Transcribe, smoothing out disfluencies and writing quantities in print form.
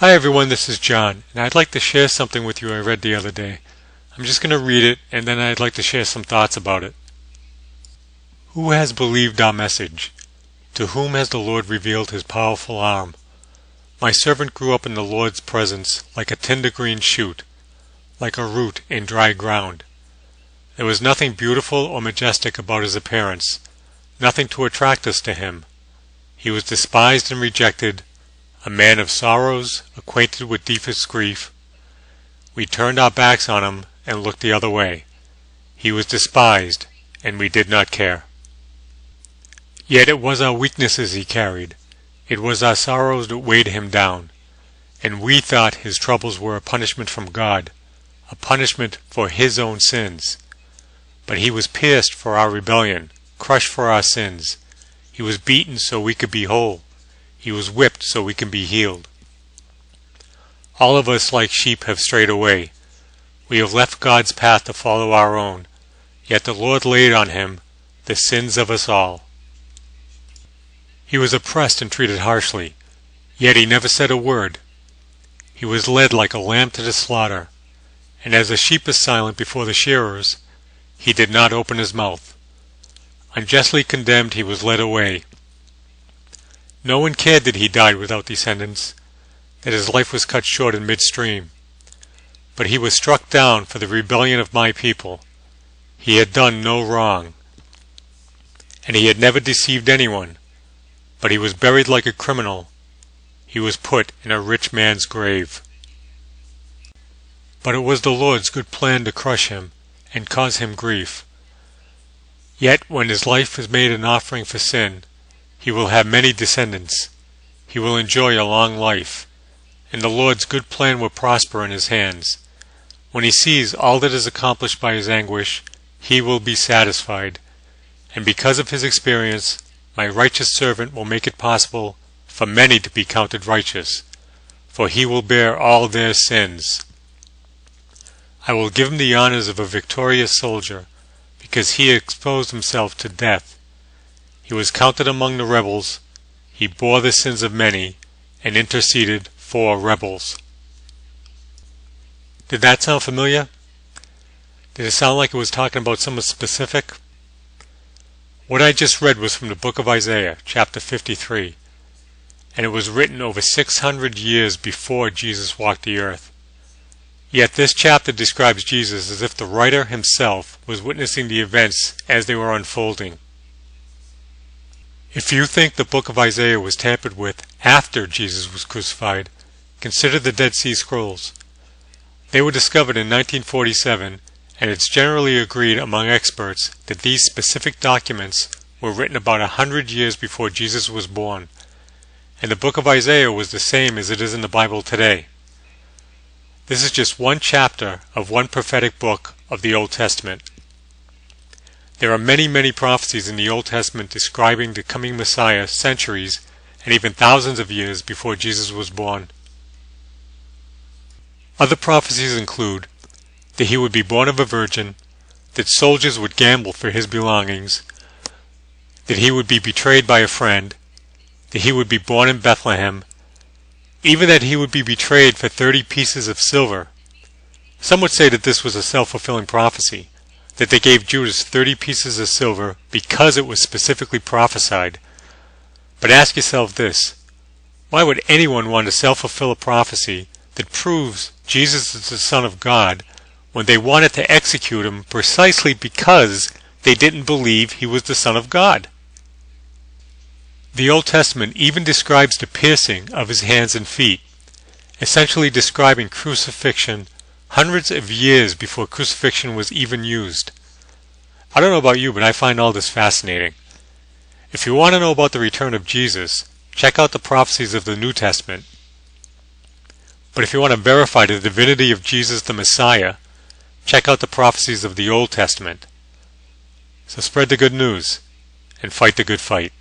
Hi everyone, this is John, and I'd like to share something with you I read the other day. I'm just going to read it, and then I'd like to share some thoughts about it. Who has believed our message? To whom has the Lord revealed his powerful arm? My servant grew up in the Lord's presence like a tender green shoot, like a root in dry ground. There was nothing beautiful or majestic about his appearance, nothing to attract us to him. He was despised and rejected, a man of sorrows, acquainted with deepest grief. We turned our backs on him and looked the other way. He was despised, and we did not care. Yet it was our weaknesses he carried. It was our sorrows that weighed him down. And we thought his troubles were a punishment from God, a punishment for his own sins. But he was pierced for our rebellion, crushed for our sins. He was beaten so we could be whole. He was whipped so we can be healed. All of us like sheep have strayed away. We have left God's path to follow our own, yet the Lord laid on him the sins of us all. He was oppressed and treated harshly, yet he never said a word. He was led like a lamb to the slaughter, and as a sheep is silent before the shearers, he did not open his mouth. Unjustly condemned, he was led away. No one cared that he died without descendants, that his life was cut short in midstream. But he was struck down for the rebellion of my people. He had done no wrong, and he had never deceived anyone, but he was buried like a criminal. He was put in a rich man's grave. But it was the Lord's good plan to crush him and cause him grief. Yet when his life is made an offering for sin, he will have many descendants. He will enjoy a long life, and the Lord's good plan will prosper in his hands. When he sees all that is accomplished by his anguish, he will be satisfied. And because of his experience, my righteous servant will make it possible for many to be counted righteous, for he will bear all their sins. I will give him the honors of a victorious soldier, because he exposed himself to death. He was counted among the rebels. He bore the sins of many and interceded for rebels. Did that sound familiar? Did it sound like it was talking about someone specific? What I just read was from the book of Isaiah, chapter 53, and it was written over 600 years before Jesus walked the earth. Yet this chapter describes Jesus as if the writer himself was witnessing the events as they were unfolding. If you think the book of Isaiah was tampered with after Jesus was crucified, consider the Dead Sea Scrolls. They were discovered in 1947, and it's generally agreed among experts that these specific documents were written about 100 years before Jesus was born, and the book of Isaiah was the same as it is in the Bible today. This is just one chapter of one prophetic book of the Old Testament. There are many, many prophecies in the Old Testament describing the coming Messiah centuries and even thousands of years before Jesus was born. Other prophecies include that he would be born of a virgin, that soldiers would gamble for his belongings, that he would be betrayed by a friend, that he would be born in Bethlehem, even that he would be betrayed for 30 pieces of silver. Some would say that this was a self-fulfilling prophecy, that they gave Judas 30 pieces of silver because it was specifically prophesied. But ask yourself this: why would anyone want to self-fulfill a prophecy that proves Jesus is the Son of God when they wanted to execute him precisely because they didn't believe he was the Son of God? The Old Testament even describes the piercing of his hands and feet, essentially describing crucifixion hundreds of years before crucifixion was even used. I don't know about you, but I find all this fascinating. If you want to know about the return of Jesus, check out the prophecies of the New Testament. But if you want to verify the divinity of Jesus the Messiah, check out the prophecies of the Old Testament. So spread the good news and fight the good fight.